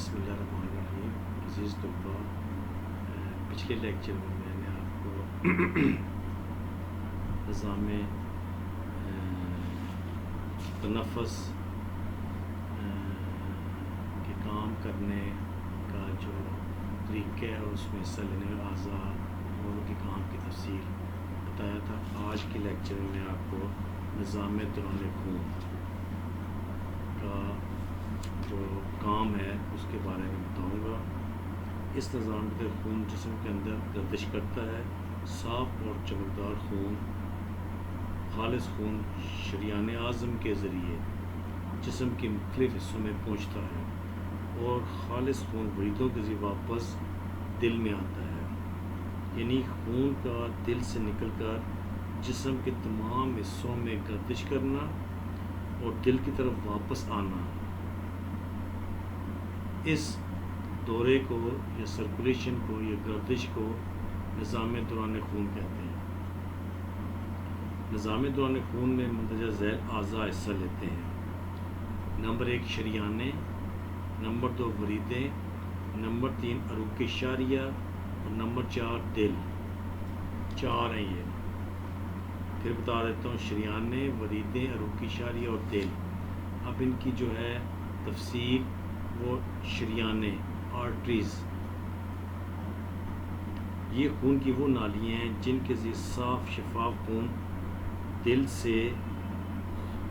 بسم اللہ الرحمن الرحیم۔ عزیز طلباء، پچھلے لیکچر میں میں نے آپ کو نظام تنفس کے کام کرنے کا جو طریقہ ہے اس میں حصہ لینے والے اعضاء اور ان کے کام کی تفصیل بتایا تھا۔ آج کے لیکچر میں آپ کو نظام دوران خون کا جو کام ہے اس کے بارے میں بتاؤں گا۔ اس نظام کے خون جسم کے اندر گردش کرتا ہے۔ صاف اور چمکدار خون، خالص خون شریان اعظم کے ذریعے جسم کے مختلف حصوں میں پہنچتا ہے اور خالص خون وریدوں کے ذریعے واپس دل میں آتا ہے، یعنی خون کا دل سے نکل کر جسم کے تمام حصوں میں گردش کرنا اور دل کی طرف واپس آنا۔ اس دورے کو یا سرکولیشن کو یا گردش کو نظام دوران خون کہتے ہیں۔ نظام دوران خون میں مندرجہ ذیل اعضاء حصہ لیتے ہیں۔ نمبر 1 شریانیں، نمبر 2 وریدیں، نمبر 3 عروق شاریہ اور نمبر 4 دل۔ 4 ہیں یہ۔ پھر بتا دیتا ہوں، شریانیں، وریدیں، عروق شاریہ اور دل۔ اب ان کی جو ہے تفصیل، وہ شریانیں، آرٹریز، یہ خون کی وہ نالیاں ہیں جن کے ذریعے صاف شفاف خون دل سے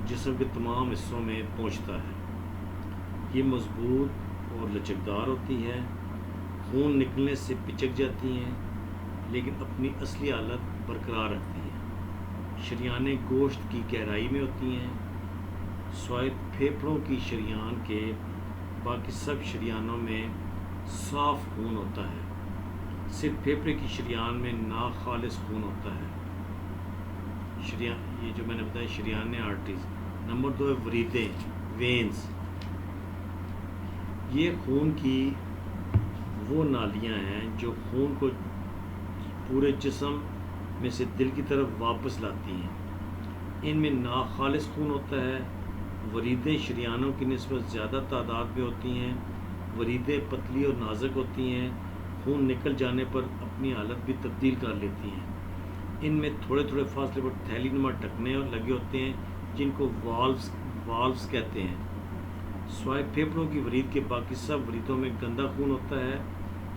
جسم کے تمام حصوں میں پہنچتا ہے۔ یہ مضبوط اور لچکدار ہوتی ہے، خون نکلنے سے پچک جاتی ہیں لیکن اپنی اصلی حالت برقرار رکھتی ہیں۔ شریانیں گوشت کی گہرائی میں ہوتی ہیں، سوائے پھیپھڑوں کی شریان کے باقی سب شریانوں میں صاف خون ہوتا ہے، صرف پھیپھڑے کی شریان میں ناخالص خون ہوتا ہے۔ یہ جو میں نے بتایا شریانیں، آرٹریز۔ نمبر 2 ہے وریدیں، وینز۔ یہ خون کی وہ نالیاں ہیں جو خون کو پورے جسم میں سے دل کی طرف واپس لاتی ہیں۔ ان میں ناخالص خون ہوتا ہے۔ وریدیں شریانوں کی نسبت زیادہ تعداد میں ہوتی ہیں۔ وریدیں پتلی اور نازک ہوتی ہیں، خون نکل جانے پر اپنی حالت بھی تبدیل کر لیتی ہیں۔ ان میں تھوڑے تھوڑے فاصلے پر تھیلی نما ٹھکنے لگے ہوتے ہیں جن کو والوز کہتے ہیں۔ سوائے پھیپھڑوں کی ورید کے باقی سب وریدوں میں گندا خون ہوتا ہے،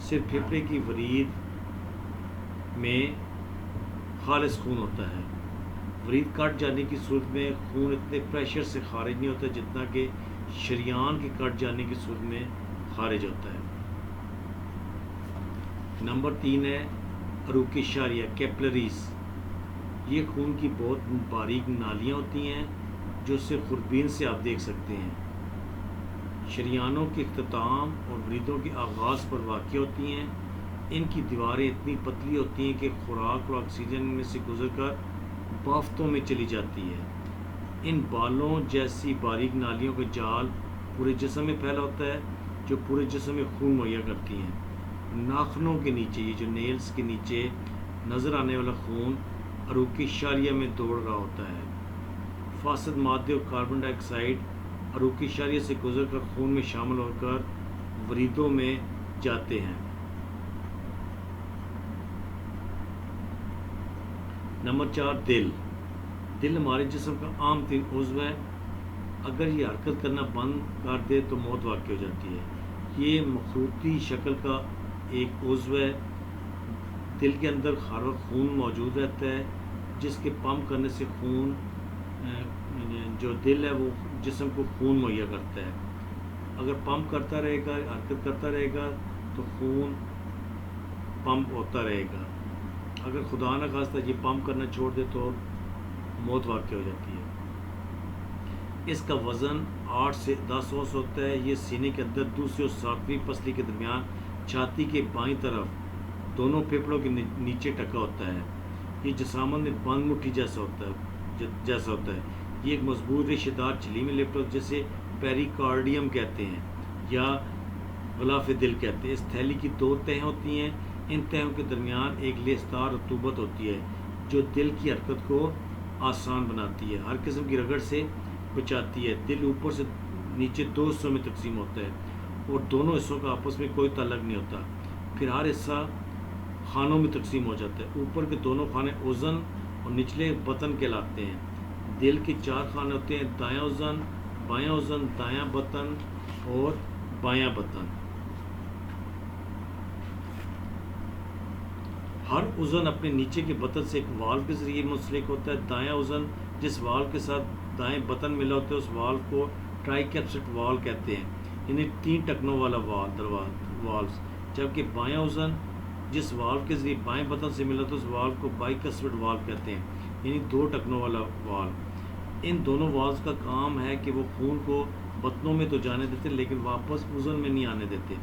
صرف پھیپھڑے کی ورید میں خالص خون ہوتا ہے۔ ورید کٹ جانے کی صورت میں خون اتنے پریشر سے خارج نہیں ہوتا جتنا کہ شریان کے کٹ جانے کی صورت میں خارج ہوتا ہے۔ نمبر 3 ہے عروق شاریہ، کیپلریز۔ یہ خون کی بہت باریک نالیاں ہوتی ہیں جو صرف خوردبین سے آپ دیکھ سکتے ہیں۔ شریانوں کے اختتام اور وریدوں کے آغاز پر واقع ہوتی ہیں۔ ان کی دیواریں اتنی پتلی ہوتی ہیں کہ خوراک اور آکسیجن میں سے گزر کر بافتوں میں چلی جاتی ہے۔ ان بالوں جیسی باریک نالیوں کا جال پورے جسم میں پھیلا ہوتا ہے جو پورے جسم میں خون مہیا کرتی ہیں۔ ناخنوں کے نیچے، یہ جو نیلز کے نیچے نظر آنے والا خون عروق شاریہ میں دوڑ رہا ہوتا ہے۔ فاسد مادے اور کاربن ڈائی آکسائڈ عروق شاریہ سے گزر کر خون میں شامل ہو کر وریدوں میں جاتے ہیں۔ نمبر 4 دل۔ دل ہمارے جسم کا عام ترین عضو ہے۔ اگر یہ حرکت کرنا بند کر دے تو موت واقع ہو جاتی ہے۔ یہ مخروطی شکل کا ایک عضو ہے۔ دل کے اندر ہر وقت خون موجود رہتا ہے جس کے پمپ کرنے سے خون، جو دل ہے وہ جسم کو خون مہیا کرتا ہے۔ اگر پمپ کرتا رہے گا، حرکت کرتا رہے گا تو خون پمپ ہوتا رہے گا۔ اگر خدا نہ خواستہ یہ پمپ کرنا چھوڑ دے تو موت واقع ہو جاتی ہے۔ اس کا وزن 8 سے 10 اوز ہوتا ہے۔ یہ سینے کے اندر دوسری اور ساتویں پسلی کے درمیان چھاتی کے بائیں طرف دونوں پھیپھڑوں کے نیچے ٹکا ہوتا ہے۔ یہ جسامت میں بند مٹھی جیسا ہوتا ہے۔ یہ ایک مضبوط ریشے دار جھلی میں لپٹا ہوتا ہے جسے پیریکارڈیم کہتے ہیں یا غلاف دل کہتے ہیں۔ اس تھیلی کی 2 تہیں ہوتی ہیں۔ ان تہوں کے درمیان ایک لیسدار رطوبت ہوتی ہے جو دل کی حرکت کو آسان بناتی ہے، ہر قسم کی رگڑ سے بچاتی ہے۔ دل اوپر سے نیچے 2 حصوں میں تقسیم ہوتا ہے۔ اور دونوں حصوں کا آپس میں کوئی تعلق نہیں ہوتا. پھر ہر حصہ خانوں میں تقسیم ہو جاتا ہے. اوپر کے دونوں خانے اذن اور نچلے بطن کہلاتے ہیں. دل کے 4 خانے ہوتے ہیں: دایاں اذن، بایاں اذن، دایاں بطن اور بایاں بطن. ہر اذن اپنے نیچے کے بطن سے ایک والو کے ذریعے منسلک ہوتا ہے. دایاں اذن جس والو کے ساتھ دائیں بطن ملا ہوتا ہے اس والو کو ٹرائی کیپسٹ والو کہتے ہیں، یعنی 3 ٹکنوں والا والوز. جبکہ بایاں اذن جس والو کے ذریعے بائیں بطن سے ملا ہوتا ہے اس والو کو بائی کسپٹ والو کہتے ہیں، یعنی 2 ٹکنوں والا والو. ان دونوں والوز کا کام ہے کہ وہ خون کو بطنوں میں تو جانے دیتے لیکن واپس اذن میں نہیں آنے دیتے.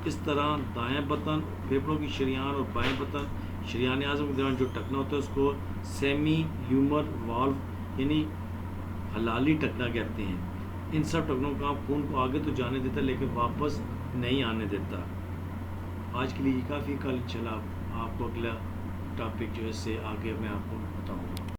اس طرح دایاں بطن پھیپھڑوں کی شریان اور بائیں بطن شریان اعظم کے درمیان جو ٹکنا ہوتا ہے اس کو سیمی ہیومر والو یعنی حلالی ٹکنا کہتے ہیں. ان سب ٹکنوں کا خون کو آگے تو جانے دیتا ہے لیکن واپس نہیں آنے دیتا. آج کے لیے یہ کافی. کل انشاءاللہ آپ کو اگلا ٹاپک جو ہے اس سے آگے میں آپ کو بتاؤں گا.